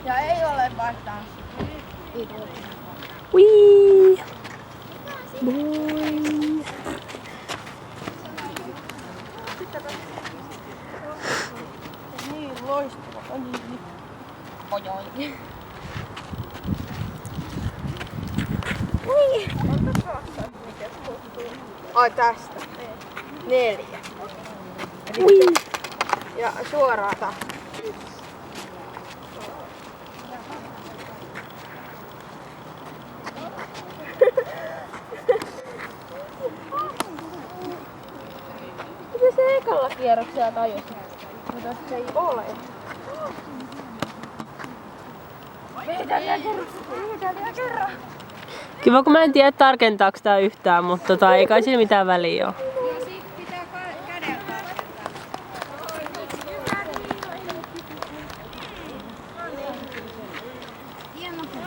Ja ei ole vaihtanut. Wii. Boing. Niin loistava. Ojoi. Ai tästä. 4. Wii. Ja suoraan tästä. Miten se ekalla kierroksella tajusi? Mutta se ei ole. Vedetään vielä kerran. Kiva, kun mä en tiedä tarkentaako tää yhtään, mutta ei kai sillä mitään väliä oo. Joo, siitä pitää kädellä tarkentaa.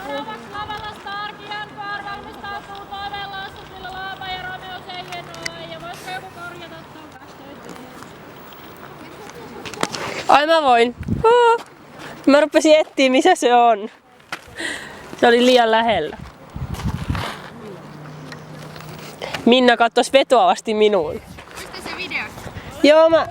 Seuraavaksi lavalla Starkian Bar valmistautuu toiveen Lassutilla Laapa ja Romeo Seijenoa. Ja voisiko joku korjata ton kastöiteen? Ai mä voin. Mä rupesin etsiä missä se on. Se oli liian lähellä. Minna kattos vetoavasti minuun. Mistä se video? Joo mä...